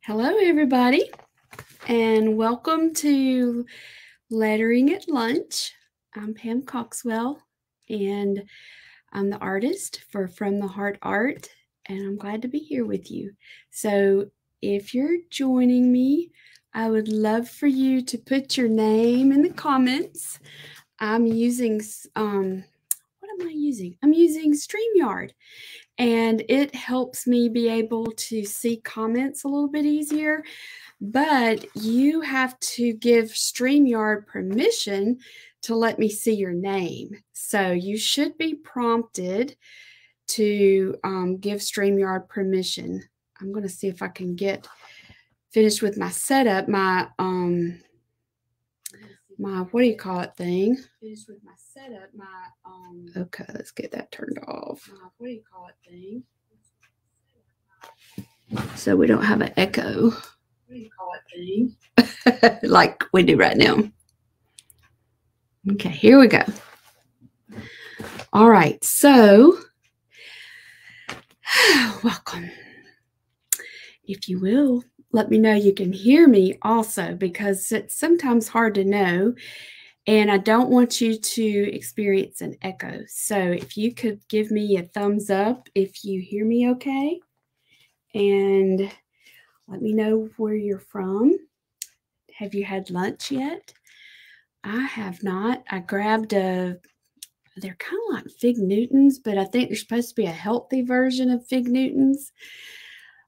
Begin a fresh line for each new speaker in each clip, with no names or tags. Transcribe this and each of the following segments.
Hello, everybody, and welcome to Lettering at Lunch. I'm Pam Coxwell, and I'm the artist for From the Heart Art, and I'm glad to be here with you. So if you're joining me, I would love for you to put your name in the comments. I'm using, what am I using? I'm using StreamYard. And it helps me be able to see comments a little bit easier. But you have to give StreamYard permission to let me see your name. So you should be prompted to give StreamYard permission. I'm going to see if I can get finished with my setup, my what do you call it thing? Finished with my setup, okay, let's get that turned off. What do you call it thing? So we don't have an echo. What do you call it thing? Like we do right now. Okay, here we go. All right, so welcome. If you will, let me know you can hear me also, because it's sometimes hard to know, and I don't want you to experience an echo. So if you could give me a thumbs up if you hear me okay, and let me know where you're from. Have you had lunch yet? I have not. I grabbed they're kind of like Fig Newtons, but I think they're supposed to be a healthy version of Fig Newtons.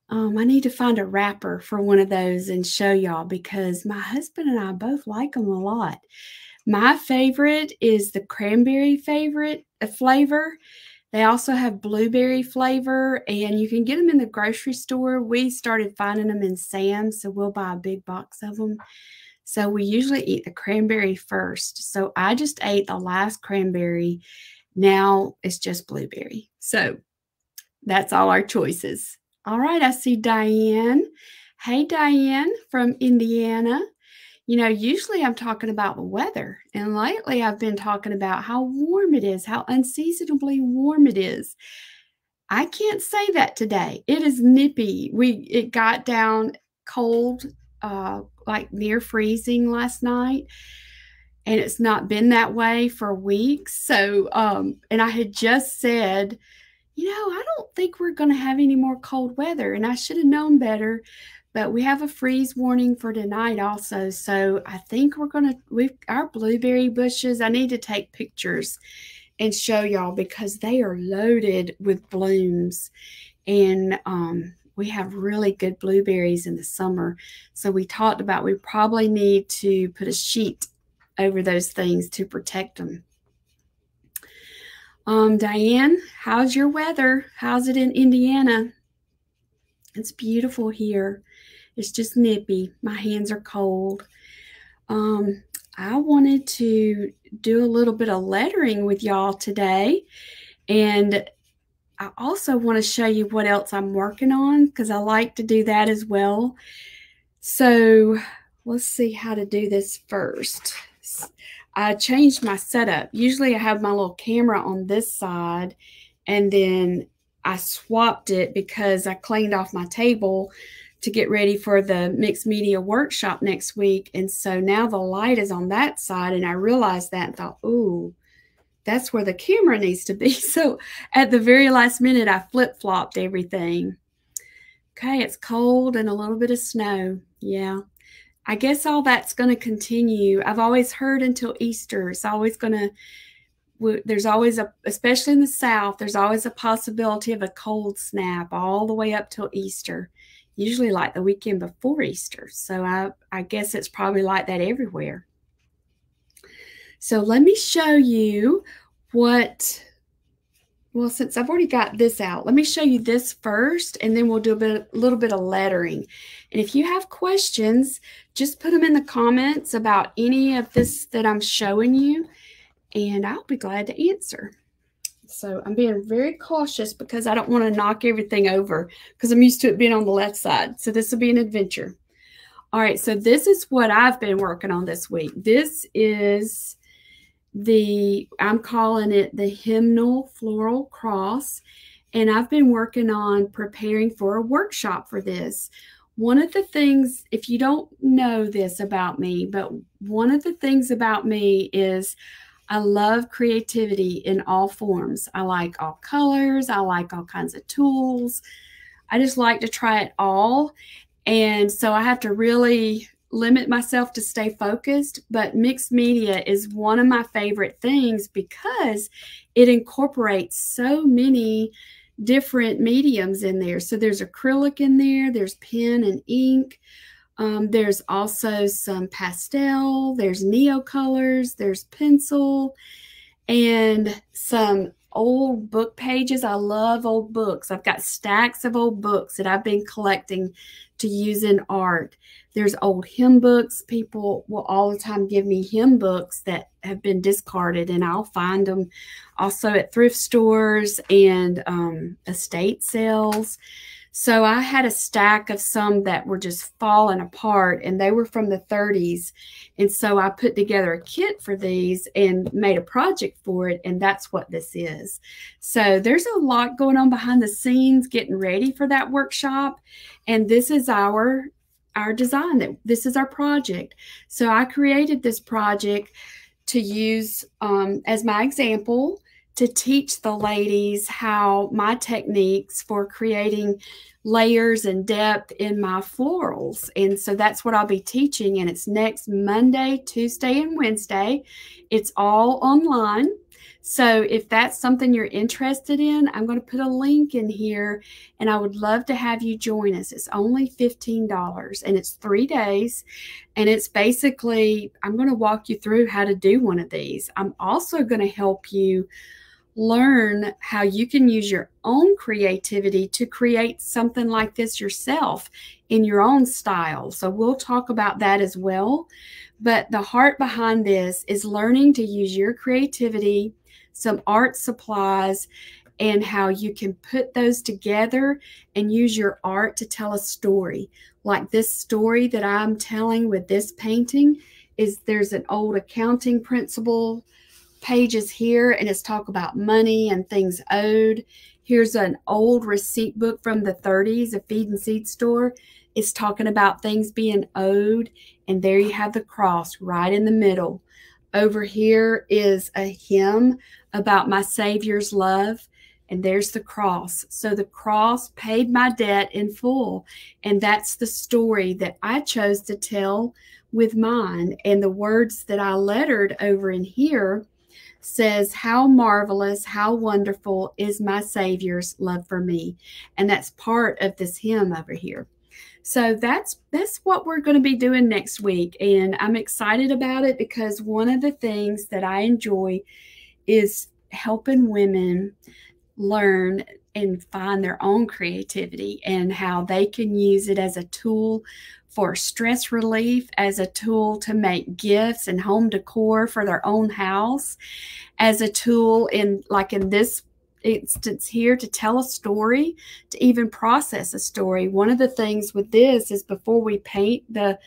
I need to find a wrapper for one of those and show y'all, because my husband and I both like them a lot. My favorite is the cranberry flavor. They also have blueberry flavor, and you can get them in the grocery store. We started finding them in Sam's, so we'll buy a big box of them. So we usually eat the cranberry first. So I just ate the last cranberry. Now it's just blueberry. So that's all our choices. All right, I see Diane. Hey, Diane from Indiana. You know, usually I'm talking about the weather, and lately I've been talking about how warm it is, how unseasonably warm it is. I can't say that today. It is nippy. It got down cold, like near freezing last night, and it's not been that way for weeks. So, and I had just said, you know, I don't think we're going to have any more cold weather, and I should have known better. But we have a freeze warning for tonight also. So I think our blueberry bushes, I need to take pictures and show y'all, because they are loaded with blooms. And we have really good blueberries in the summer. So we talked about we probably need to put a sheet over those things to protect them. Diane, how's your weather? How's it in Indiana? It's beautiful here. It's just nippy. My hands are cold. I wanted to do a little bit of lettering with y'all today. And I also want to show you what else I'm working on, because I like to do that as well. So let's see how to do this first. I changed my setup. Usually I have my little camera on this side, and then I swapped it because I cleaned off my table to get ready for the mixed media workshop next week. And so now the light is on that side, and I realized that and thought, ooh, that's where the camera needs to be. So at the very last minute, I flip-flopped everything. Okay, it's cold and a little bit of snow. Yeah, I guess all that's going to continue. I've always heard until Easter. It's always going to, there's always especially in the South, there's always a possibility of a cold snap all the way up till Easter. Usually like the weekend before Easter. So I guess it's probably like that everywhere. So let me show you well, since I've already got this out, let me show you this first, and then we'll do a little bit of lettering. And if you have questions, just put them in the comments about any of this that I'm showing you, and I'll be glad to answer. So I'm being very cautious because I don't want to knock everything over, because I'm used to it being on the left side. So this will be an adventure. All right, so this is what I've been working on this week. This is I'm calling it the Hymnal Floral Cross, and I've been working on preparing for a workshop for this. One of the things, if you don't know this about me, but one of the things about me is I love creativity in all forms. I like all colors. I like all kinds of tools. I just like to try it all. And so I have to really limit myself to stay focused. But mixed media is one of my favorite things because it incorporates so many different mediums in there. So there's acrylic in there, there's pen and ink. There's also some pastel, there's neocolors, there's pencil, and some old book pages. I love old books. I've got stacks of old books that I've been collecting to use in art. There's old hymn books. People will all the time give me hymn books that have been discarded, and I'll find them also at thrift stores and estate sales. So I had a stack of some that were just falling apart, and they were from the 30s. And so I put together a kit for these and made a project for it, and that's what this is. So there's a lot going on behind the scenes getting ready for that workshop, and this is our design. That this is our project. So I created this project to use as my example to teach the ladies how my techniques for creating layers and depth in my florals. And so that's what I'll be teaching. And it's next Monday, Tuesday, and Wednesday. It's all online. So if that's something you're interested in, I'm going to put a link in here, and I would love to have you join us. It's only $15, and it's 3 days. And it's basically, I'm going to walk you through how to do one of these. I'm also going to help you learn how you can use your own creativity to create something like this yourself in your own style. So we'll talk about that as well. But the heart behind this is learning to use your creativity, some art supplies, and how you can put those together and use your art to tell a story. Like this story that I'm telling with this painting is there's an old accounting principle pages here, and it's talk about money and things owed. Here's an old receipt book from the 30s, a feed and seed store. It's talking about things being owed, and there you have the cross right in the middle. Over here is a hymn about my Savior's love, and there's the cross. So the cross paid my debt in full, and that's the story that I chose to tell with mine. And the words that I lettered over in here says, how marvelous, how wonderful is my Savior's love for me. And that's part of this hymn over here. So that's what we're going to be doing next week. And I'm excited about it because one of the things that I enjoy is helping women learn and find their own creativity and how they can use it as a tool for stress relief, as a tool to make gifts and home decor for their own house, as a tool in this instance here to tell a story, to even process a story. One of the things with this is before we paint the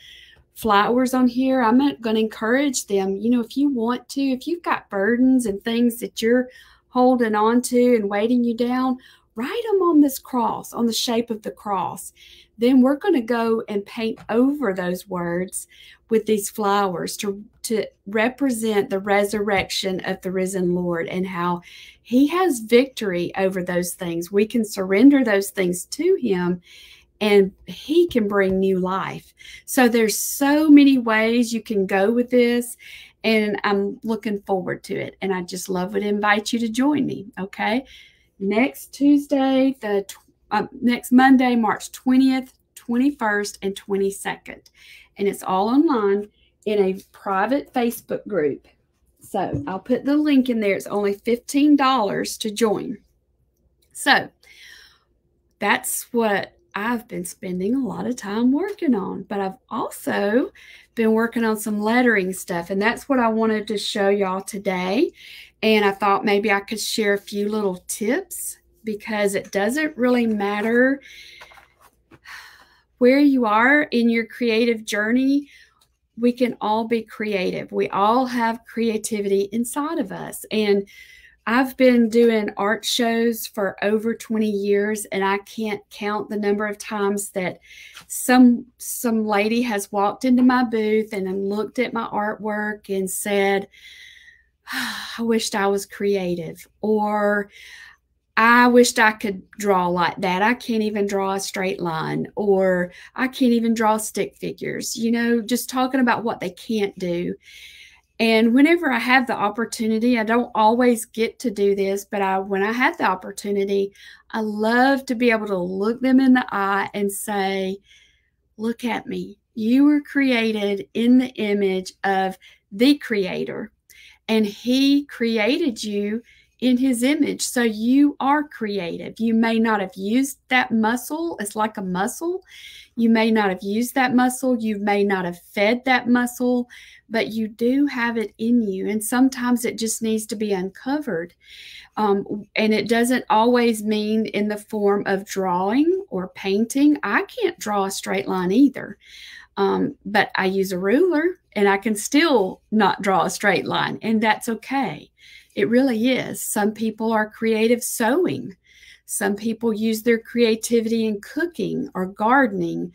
flowers on here, I'm going to encourage them, if you want to, if you've got burdens and things that you're holding on to and weighting you down, write them on this cross, on the shape of the cross. Then we're going to go and paint over those words with these flowers to represent the resurrection of the risen Lord and how he has victory over those things. We can surrender those things to him, and he can bring new life. So there's so many ways you can go with this, and I'm looking forward to it. And I just love to invite you to join me, okay? Next Tuesday, next Monday, March 20th, 21st, and 22nd. And it's all online in a private Facebook group. So I'll put the link in there. It's only $15 to join. So that's what I've been spending a lot of time working on. But I've also been working on some lettering stuff, and that's what I wanted to show y'all today. And I thought maybe I could share a few little tips, because it doesn't really matter where you are in your creative journey. We can all be creative. We all have creativity inside of us. And I've been doing art shows for over 20 years, and I can't count the number of times that some lady has walked into my booth and then looked at my artwork and said, I wished I was creative, or I wished I could draw like that. I can't even draw a straight line, or I can't even draw stick figures, just talking about what they can't do. And whenever I have the opportunity, I don't always get to do this, but when I have the opportunity, I love to be able to look them in the eye and say, look at me. You were created in the image of the Creator, and He created you in His image. So you are creative. You may not have used that muscle. It's like a muscle. You may not have used that muscle. You may not have fed that muscle, but you do have it in you. And sometimes it just needs to be uncovered. And it doesn't always mean in the form of drawing or painting. I can't draw a straight line either. But I use a ruler and I can still not draw a straight line, and that's okay. It really is. Some people are creative sewing. Some people use their creativity in cooking or gardening,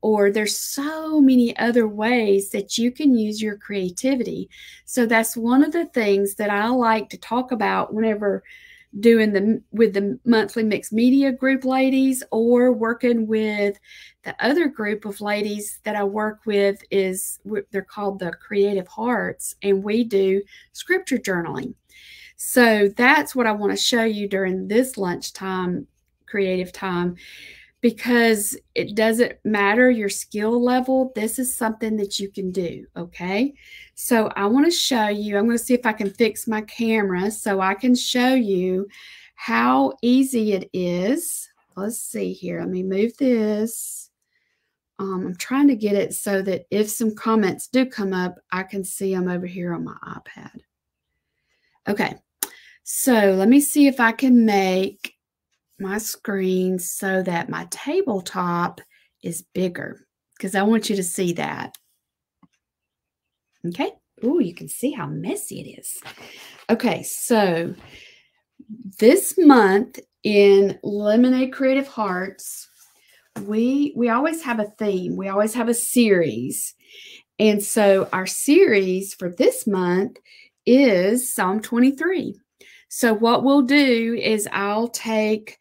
or there's so many other ways that you can use your creativity. So that's one of the things that I like to talk about whenever doing with the monthly mixed media group ladies, or working with the other group of ladies that I work with. They're called the Creative Hearts, and we do scripture journaling. So that's what I want to show you during this lunchtime creative time, because it doesn't matter your skill level. This is something that you can do, okay? So I want to show you, I'm going to see if I can fix my camera so I can show you how easy it is. Let's see here. Let me move this. I'm trying to get it so that if some comments do come up, I can see them over here on my iPad. Okay, so let me see if I can make my screen so that my tabletop is bigger, because I want you to see that. Okay. Oh, you can see how messy it is. Okay, so this month in Lemonade Creative Hearts, we always have a theme. We always have a series. And so our series for this month is Psalm 23. So what we'll do is I'll take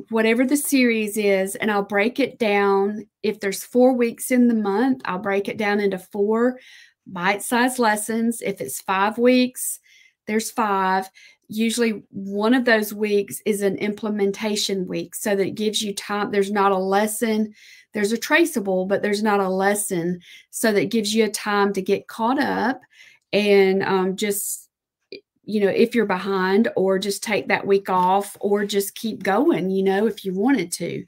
whatever the series is and I'll break it down. If there's 4 weeks in the month, I'll break it down into 4 bite-sized lessons. If it's 5 weeks, there's 5. Usually one of those weeks is an implementation week, so that it gives you time. There's not a lesson. There's a traceable, but there's not a lesson, so that it gives you a time to get caught up and just, if you're behind, or just take that week off, or just keep going, if you wanted to.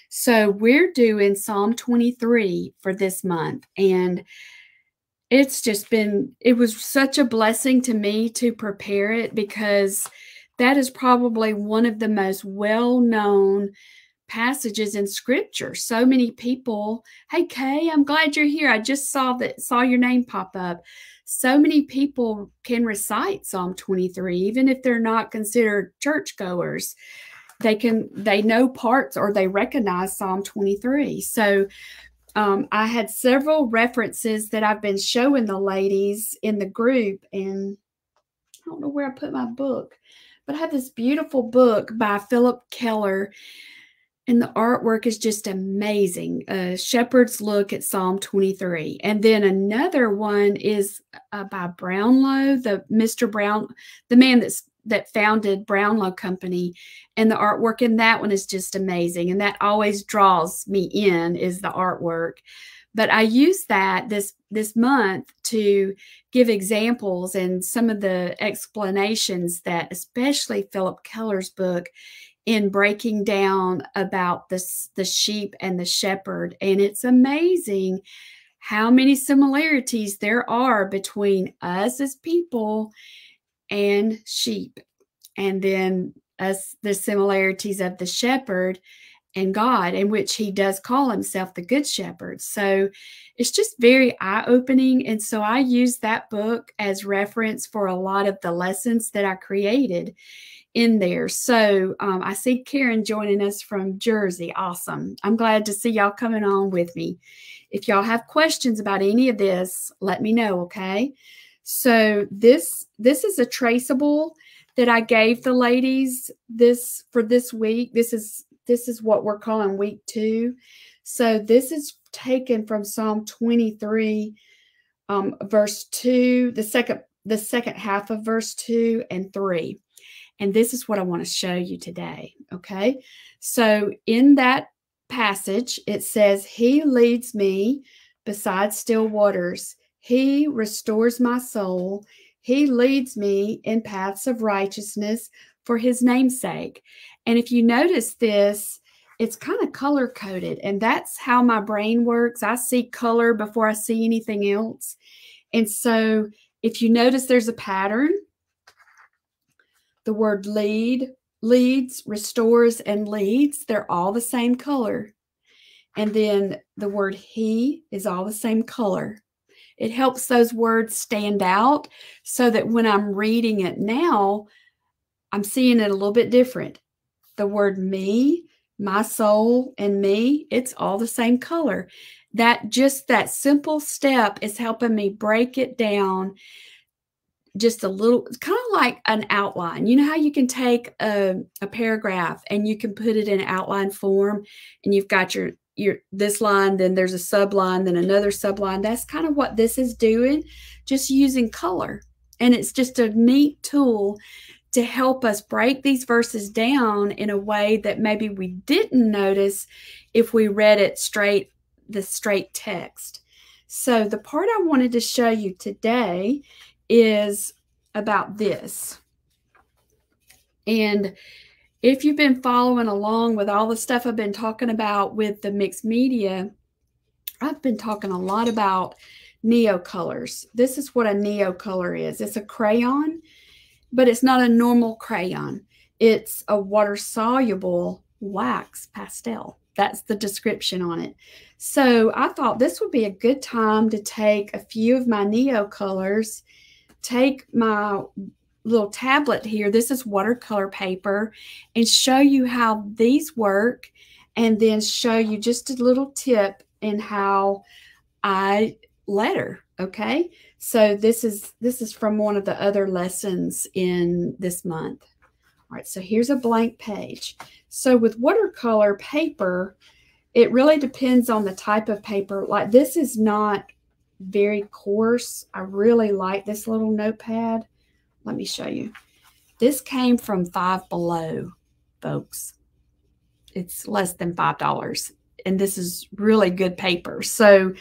So we're doing Psalm 23 for this month, and it was such a blessing to me to prepare it, because that is probably one of the most well-known passages in scripture. So many people, hey Kay, I'm glad you're here. I just saw your name pop up. So many people can recite Psalm 23, even if they're not considered churchgoers. They know parts, or they recognize Psalm 23. So I had several references that I've been showing the ladies in the group, and I don't know where I put my book, but I have this beautiful book by Philip Keller, and the artwork is just amazing. A Shepherd's Look at Psalm 23. And then another one is by Brownlow, the man that founded Brownlow Company, and the artwork in that one is just amazing. And that always draws me in, is the artwork. But I use that this month to give examples and some of the explanations that, especially Philip Keller's book, in breaking down about the sheep and the shepherd. And it's amazing how many similarities there are between us as people and sheep, and then the similarities of the shepherd and God, in which he does call himself the Good Shepherd. So it's just very eye-opening. And so I use that book as reference for a lot of the lessons that I created in there. So I see Karen joining us from Jersey. Awesome. I'm glad to see y'all coming on with me. If y'all have questions about any of this, let me know, okay? So this is a traceable that I gave the ladies for this week. This is what we're calling week 2. So this is taken from Psalm 23, verse 2, the second half of verse 2 and 3. And this is what I want to show you today, okay? So in that passage, it says, he leads me beside still waters. He restores my soul. He leads me in paths of righteousness for his name's sake. And if you notice this, it's kind of color-coded, and that's how my brain works. I see color before I see anything else. And so if you notice there's a pattern, the word leads, restores, and leads, they're all the same color. And then the word he is all the same color. It helps those words stand out so that when I'm reading it now, I'm seeing it a little bit different. The word me, my soul, and me, it's all the same color. That simple step is helping me break it down just a little. It's kind of like an outline. You know how you can take a paragraph and you can put it in outline form, and you've got your this line, then there's a subline, then another subline. That's kind of what this is doing, just using color. And it's just a neat tool to help us break these verses down in a way that maybe we didn't notice if we read it the straight text. So the part I wanted to show you today is about this. And if you've been following along with all the stuff I've been talking about with the mixed media, I've been talking a lot about neocolors. This is what a neocolor is. It's a crayon, but it's not a normal crayon. It's a water-soluble wax pastel. That's the description on it. So I thought this would be a good time to take a few of my neocolors, take my little tablet here, this is watercolor paper, and show you how these work, and then show you just a little tip in how I letter, okay? So this is from one of the other lessons in this month. All right, so here's a blank page. So with watercolor paper, it really depends on the type of paper. Like this is not very coarse. I really like this little notepad. Let me show you. This came from Five Below, folks. It's less than $5, and this is really good paper. So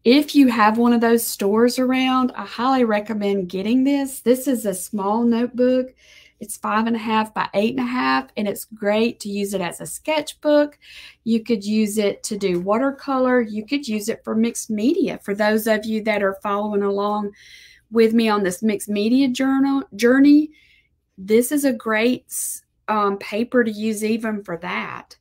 if you have one of those stores around, I highly recommend getting this. This is a small notebook. It's 5.5 by 8.5, and it's great to use it as a sketchbook. You could use it to do watercolor. You could use it for mixed media. For those of you that are following along with me on this mixed media journey, this is a great paper to use even for that.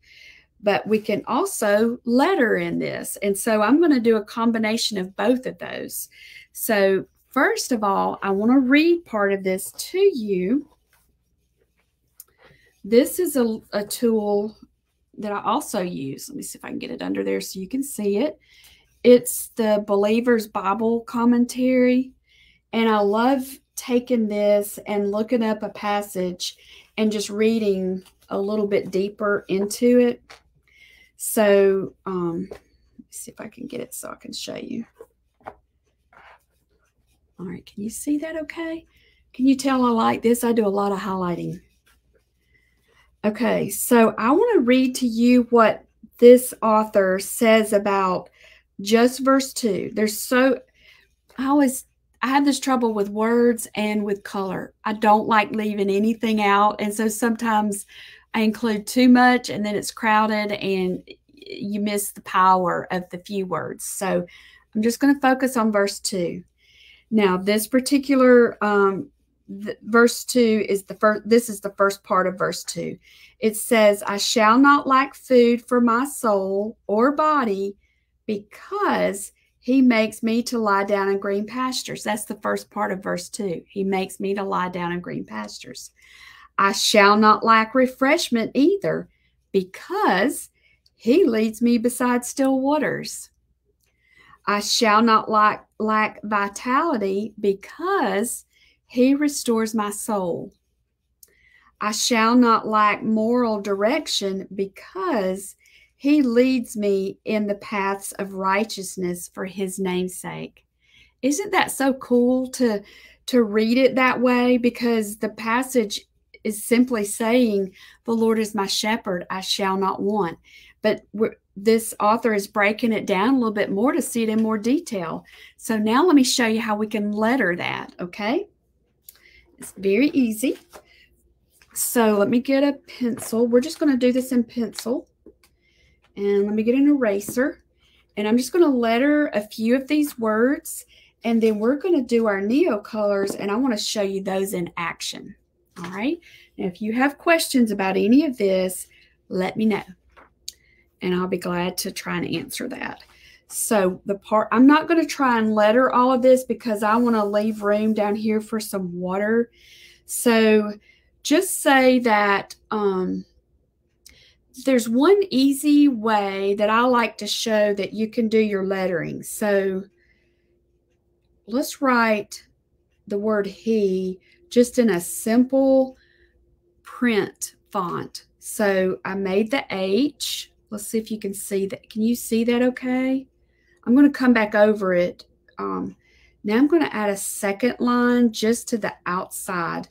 But we can also letter in this. And so I'm going to do a combination of both of those. So first of all, I want to read part of this to you. This is a tool that I also use. Let me see if I can get it under there so you can see it. It's the Believer's Bible Commentary. And I love taking this and looking up a passage and just reading a little bit deeper into it. So let me see if I can get it so I can show you. All right, can you see that okay? Can you tell I like this? I do a lot of highlighting. Okay, so I want to read to you what this author says about just verse 2. I have this trouble with words and with color. I don't like leaving anything out. And so sometimes I include too much and then it's crowded and you miss the power of the few words. So I'm just going to focus on verse 2. Now, this particular verse 2 is the first. This is the first part of verse 2. It says, I shall not lack food for my soul or body, because he makes me to lie down in green pastures. That's the first part of verse 2. He makes me to lie down in green pastures. I shall not lack refreshment either, because he leads me beside still waters. I shall not lack vitality, because he restores my soul. I shall not lack moral direction, because he leads me in the paths of righteousness for his name's sake. Isn't that so cool to read it that way? Because the passage is simply saying, the Lord is my shepherd, I shall not want. But this author is breaking it down a little bit more to see it in more detail. So now let me show you how we can letter that, okay? It's very easy. So let me get a pencil. We're just going to do this in pencil. And let me get an eraser. And I'm just going to letter a few of these words. And then we're going to do our neo colors. And I want to show you those in action. All right. Now, if you have questions about any of this, let me know. And I'll be glad to try and answer that. So I'm not going to try and letter all of this because I want to leave room down here for some water. So just say that there's one easy way that I like to show that you can do your lettering. So let's write the word he just in a simple print font. So I made the H. Let's see if you can see that. Can you see that okay? I'm going to come back over it. Now I'm going to add a second line just to the outside.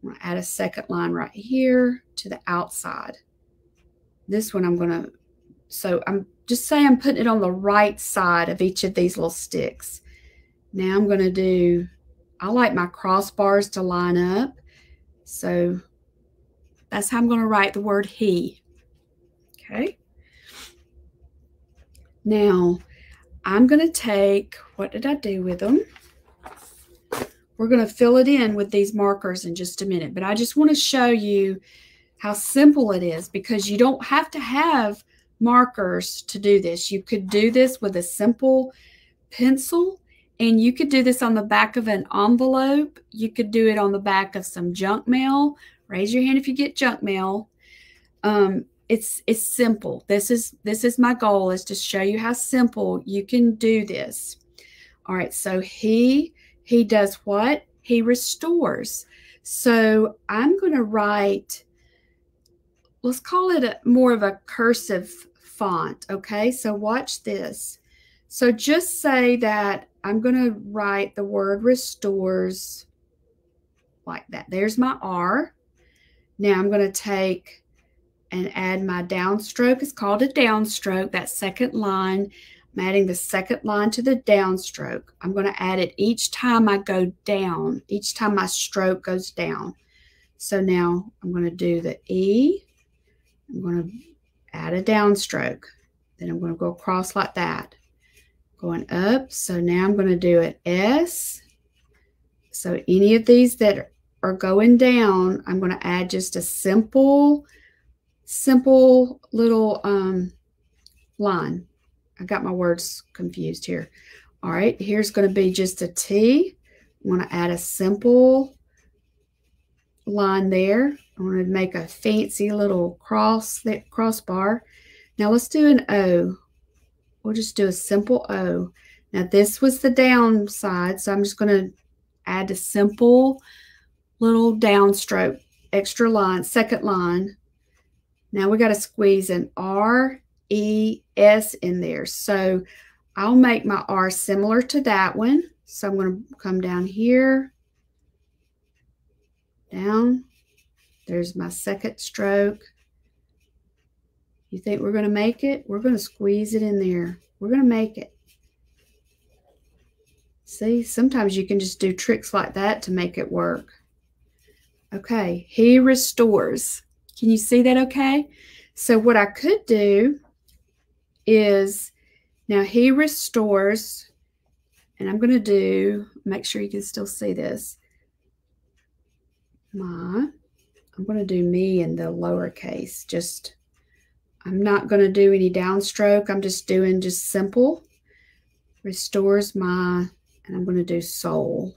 I'm going to add a second line right here to the outside. This one I'm going to, so I'm just saying I'm putting it on the right side of each of these little sticks. Now I'm going to do, I like my crossbars to line up. So that's how I'm going to write the word he. Okay. Now I'm going to take, what did I do with them? We're going to fill it in with these markers in just a minute, but I just want to show you how simple it is, because you don't have to have markers to do this. You could do this with a simple pencil, and you could do this on the back of an envelope. You could do it on the back of some junk mail. Raise your hand if you get junk mail. It's simple. This is my goal, is to show you how simple you can do this. All right, so he does what? He restores. So I'm going to write, let's call it more of a cursive font, okay? So watch this. So just say that I'm going to write the word restores like that. There's my R. Now I'm going to take and add my downstroke. It's called a downstroke, that second line. I'm adding the second line to the downstroke. I'm going to add it each time I go down, each time my stroke goes down. So now I'm going to do the E. I'm going to add a downstroke. Then I'm going to go across like that, going up. So now I'm going to do an S. So any of these that are going down, I'm going to add just a simple little line. I got my words confused here. All right, here's going to be just a T. I'm going to add a simple line there. I want to make a fancy little crossbar. Now let's do an O. We'll just do a simple O. Now this was the down side, so I'm just going to add a simple little downstroke, extra line, second line. Now we got to squeeze an R, E, S in there. So I'll make my R similar to that one. So I'm going to come down here, down. There's my second stroke. You think we're going to make it? We're going to squeeze it in there. We're going to make it. See, sometimes you can just do tricks like that to make it work. Okay, he restores. Can you see that okay? So what I could do is, now he restores, and I'm going to do, make sure you can still see this. I'm going to do me in the lowercase. Just, I'm not going to do any downstroke. I'm just doing just simple. Restores my, and I'm going to do soul.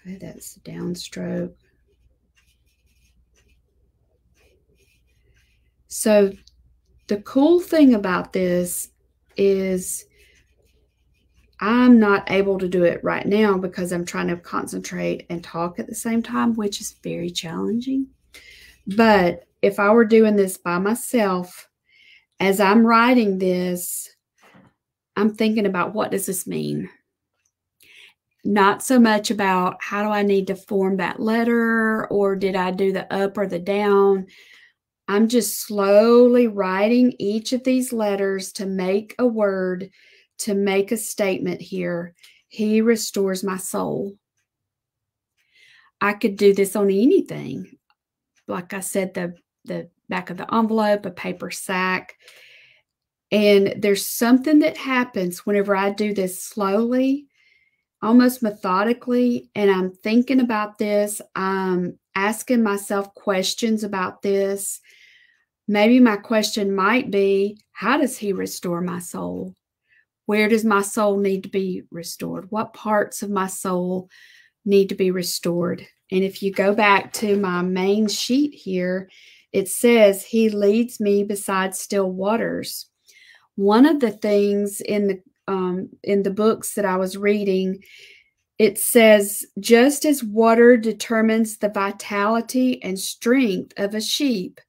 Okay, that's the downstroke. So the cool thing about this is I'm not able to do it right now because I'm trying to concentrate and talk at the same time, which is very challenging. But if I were doing this by myself, as I'm writing this, I'm thinking about, what does this mean? Not so much about how do I need to form that letter, or did I do the up or the down? I'm just slowly writing each of these letters to make a word, to make a statement here. He restores my soul. I could do this on anything. Like I said, the back of the envelope, a paper sack. And there's something that happens whenever I do this slowly, almost methodically, and I'm thinking about this. I'm asking myself questions about this. Maybe my question might be, how does he restore my soul? Where does my soul need to be restored? What parts of my soul need to be restored? And if you go back to my main sheet here, it says, he leads me beside still waters. One of the things in the books that I was reading, it says, just as water determines the vitality and strength of a sheep,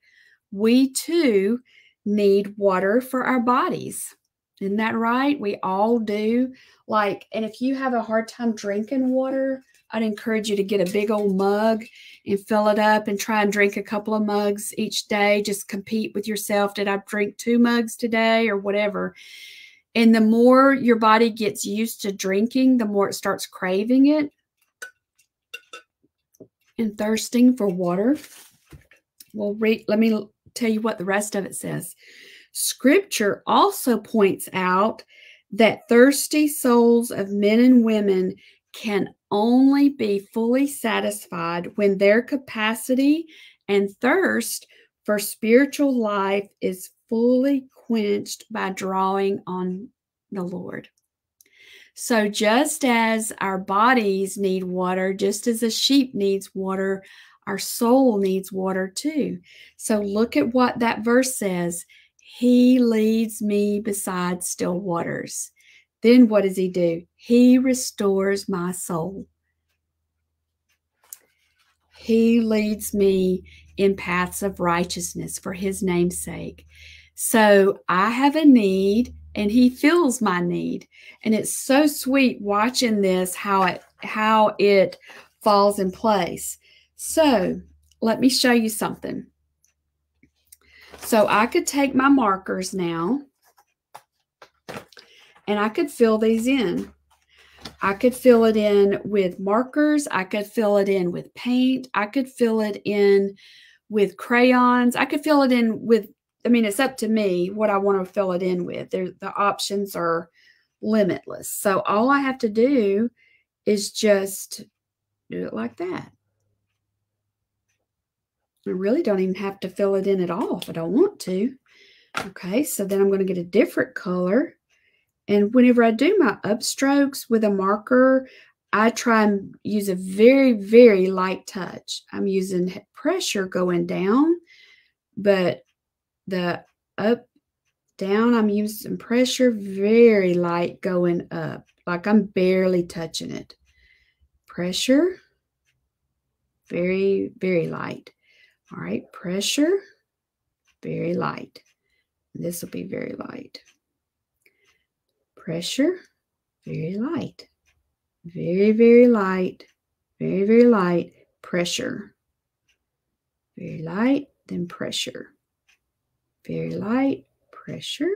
we too need water for our bodies. Isn't that right? We all do. Like, and if you have a hard time drinking water, I'd encourage you to get a big old mug and fill it up and try and drink a couple of mugs each day. Just compete with yourself. Did I drink 2 mugs today or whatever? And the more your body gets used to drinking, the more it starts craving it and thirsting for water. Well, let me tell you what the rest of it says. Scripture also points out that thirsty souls of men and women can only be fully satisfied when their capacity and thirst for spiritual life is fully quenched by drawing on the Lord. So just as our bodies need water, just as a sheep needs water, our soul needs water too. So look at what that verse says. He leads me beside still waters. Then what does he do? He restores my soul. He leads me in paths of righteousness for his name's sake. So I have a need, and he fills my need. And it's so sweet watching this, how it falls in place. So let me show you something. So I could take my markers now, and I could fill these in. I could fill it in with markers. I could fill it in with paint. I could fill it in with crayons. I could fill it in with, I mean, it's up to me what I want to fill it in with. The options are limitless. So all I have to do is just do it like that. I really don't even have to fill it in at all if I don't want to. Okay, so then I'm going to get a different color. And whenever I do my upstrokes with a marker, I try and use a very, very light touch. I'm using pressure going down, but the up, down, I'm using pressure very light going up, like I'm barely touching it. Pressure, very, very light. All right, pressure, very light. This will be very light. Pressure, very light. Very, very light. Very, very light. Pressure. Very light, then pressure. Very light, pressure.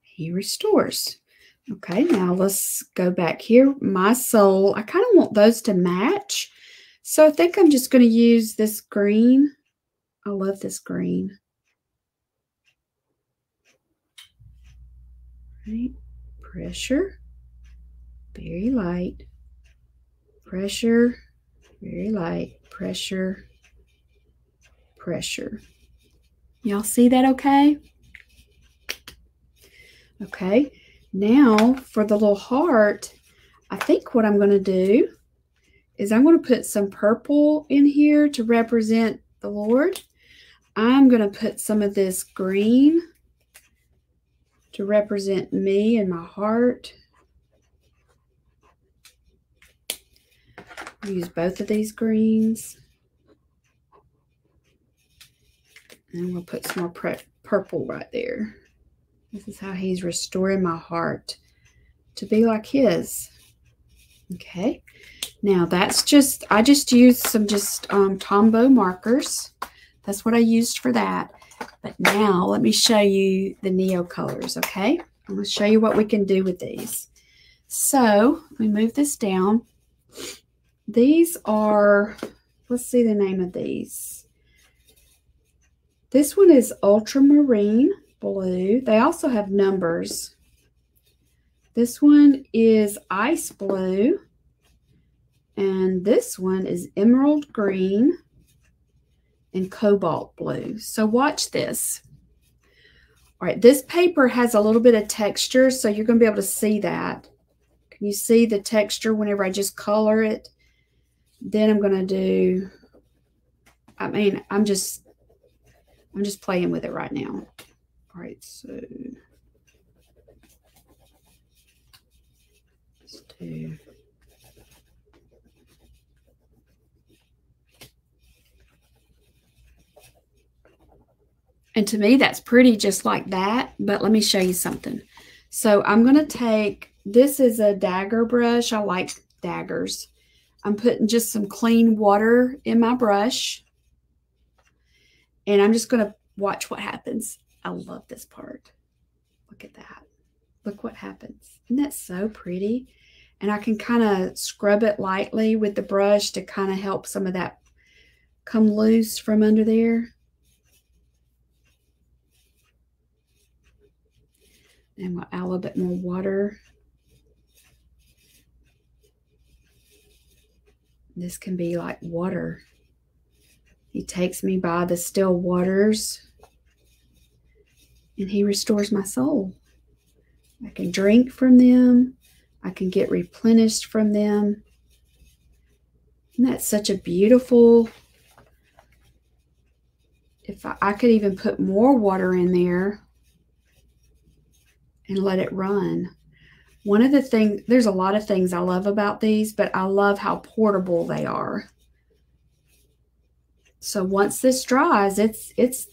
He restores. Okay, now let's go back here. My soul, I kind of want those to match. So I think I'm just going to use this green. I love this green. Right, pressure, very light, Pressure, very light, pressure, pressure. Y'all see that okay? Okay, now for the little heart, I think what I'm going to do is I'm going to put some purple in here to represent the Lord. I'm going to put some of this green to represent me and my heart. Use both of these greens. And we'll put some more purple right there. This is how he's restoring my heart to be like his. Okay. Now that's just, I just used some Tombow markers. That's what I used for that. But now let me show you the Neo colors, okay? I'm going to show you what we can do with these. So let me move this down. These are, let's see the name of these. This one is ultramarine blue. They also have numbers. This one is ice blue. And this one is emerald green and cobalt blue. So watch this. All right, this paper has a little bit of texture, so you're going to be able to see that. Can you see the texture whenever I just color it? Then I'm going to do, I'm just playing with it right now. All right, so let's do. And to me, that's pretty just like that. But let me show you something. So I'm going to take, this is a dagger brush. I like daggers. I'm putting just some clean water in my brush. And I'm just going to watch what happens. I love this part. Look at that. Look what happens. Isn't that so pretty? And I can kind of scrub it lightly with the brush to kind of help some of that come loose from under there. And we'll add a little bit more water. This can be like water. He takes me by the still waters and he restores my soul. I can drink from them. I can get replenished from them. And that's such a beautiful, if I could even put more water in there and let it run. One of the things, there's a lot of things I love about these, but I love how portable they are. So once this dries, it's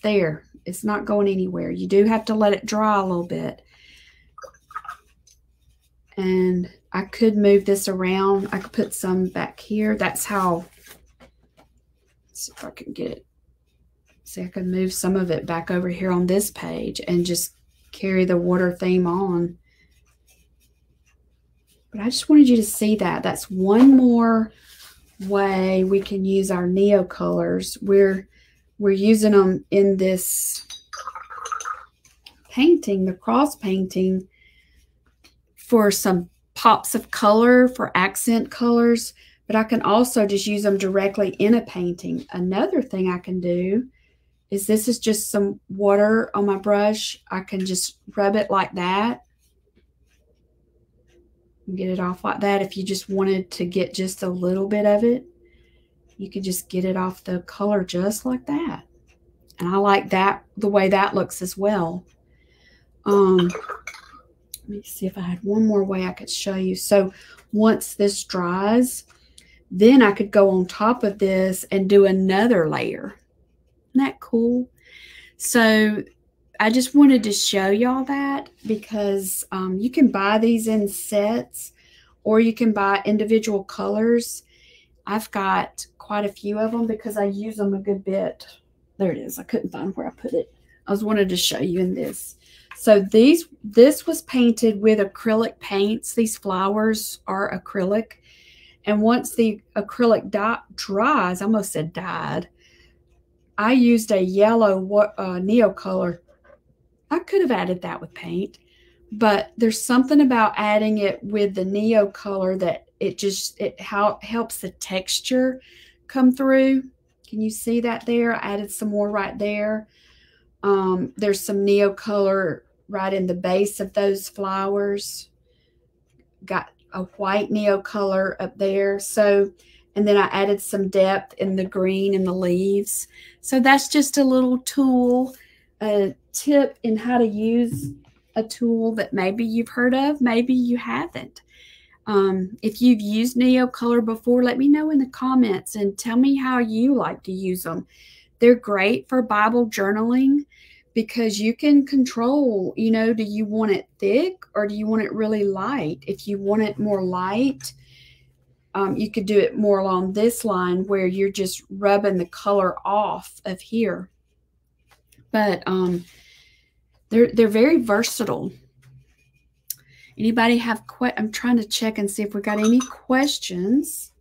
there. It's not going anywhere. You do have to let it dry a little bit. And I could move this around. I could put some back here. That's how, let's see if I can get it. See, I can move some of it back over here on this page and just carry the water theme on. But I just wanted you to see that. That's one more way we can use our Neo colors. We're using them in this painting, the cross painting, for some pops of color, for accent colors, but I can also just use them directly in a painting. Another thing I can do is, this is just some water on my brush. I can just rub it like that. Get it off like that. If you just wanted to get just a little bit of it, you could just get it off the color just like that. And I like that, the way that looks as well. Let me see if I had one more way I could show you. So once this dries, then I could go on top of this and do another layer. Isn't that cool? So I just wanted to show y'all that, because you can buy these in sets, or you can buy individual colors. I've got quite a few of them because I use them a good bit. There it is. I couldn't find where I put it. I was wanted to show you in this. So this was painted with acrylic paints. These flowers are acrylic. And once the acrylic dries, I almost said dyed, I used a yellow Neo color. I could have added that with paint, but there's something about adding it with the Neo color that how helps the texture come through. Can you see that there? I added some more right there. There's some neo color right in the base of those flowers. Got a white neo color up there. So, and then I added some depth in the green and the leaves. So that's just a little tool, a tip in how to use a tool that maybe you've heard of, maybe you haven't. If you've used Neo Color before, let me know in the comments and tell me how you like to use them. They're great for Bible journaling because you can control, you know, do you want it thick or do you want it really light? If you want it more light, you could do it more along this line where you're just rubbing the color off of here. But they're very versatile. Anybody have I'm trying to check and see if we got any questions.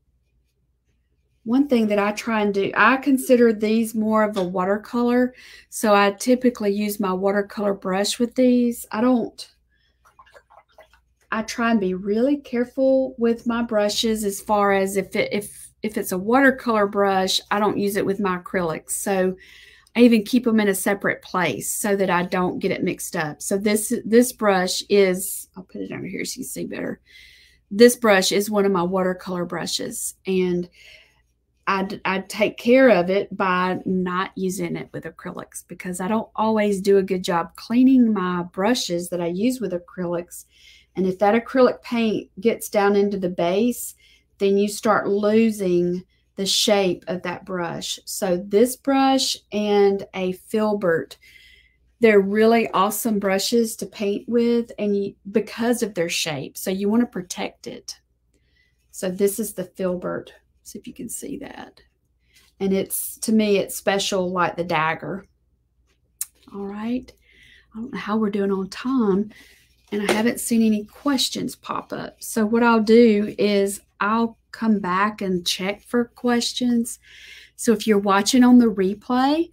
One thing that I try and do, I consider these more of a watercolor. So I typically use my watercolor brush with these. I try and be really careful with my brushes as far as if it's a watercolor brush, I don't use it with my acrylics. So I even keep them in a separate place so that I don't get it mixed up. So this brush is, I'll put it over here so you can see better. This brush is one of my watercolor brushes, and I take care of it by not using it with acrylics because I don't always do a good job cleaning my brushes that I use with acrylics. And if that acrylic paint gets down into the base, then you start losing the shape of that brush. So this brush and a filbert, they're really awesome brushes to paint with, and because of their shape. So you want to protect it. So this is the filbert. See if you can see that. And to me, it's special like the dagger. All right. I don't know how we're doing on time, and I haven't seen any questions pop up. So what I'll do is I'll come back and check for questions. So if you're watching on the replay,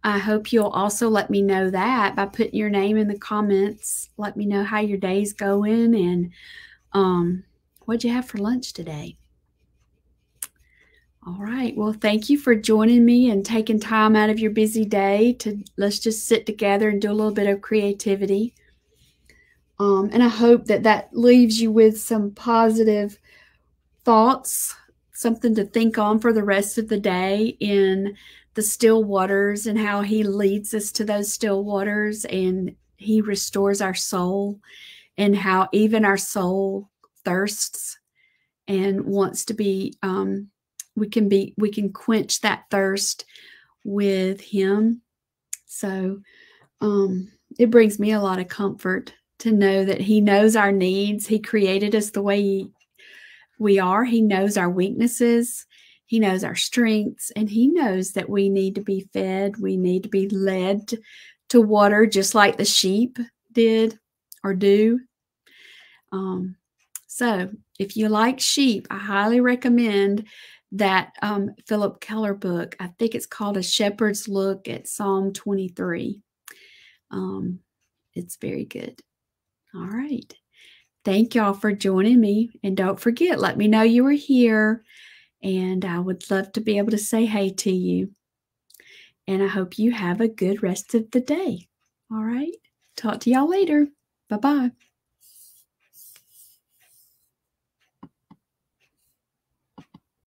I hope you'll also let me know that by putting your name in the comments. Let me know how your day's going and what'd you have for lunch today. All right. Well, thank you for joining me and taking time out of your busy day to let's just sit together and do a little bit of creativity. And I hope that leaves you with some positive thoughts, something to think on for the rest of the day in the still waters and how he leads us to those still waters and he restores our soul, and how even our soul thirsts and wants to be, we can quench that thirst with him. So it brings me a lot of comfort to know that he knows our needs. He created us the way we are. He knows our weaknesses. He knows our strengths, and he knows that we need to be fed. We need to be led to water just like the sheep did or do. So if you like sheep, I highly recommend that Philip Keller book. I think it's called A Shepherd's Look at Psalm 23. It's very good. All right. Thank y'all for joining me. And don't forget, let me know you were here. And I would love to be able to say hey to you. And I hope you have a good rest of the day. All right. Talk to y'all later. Bye-bye.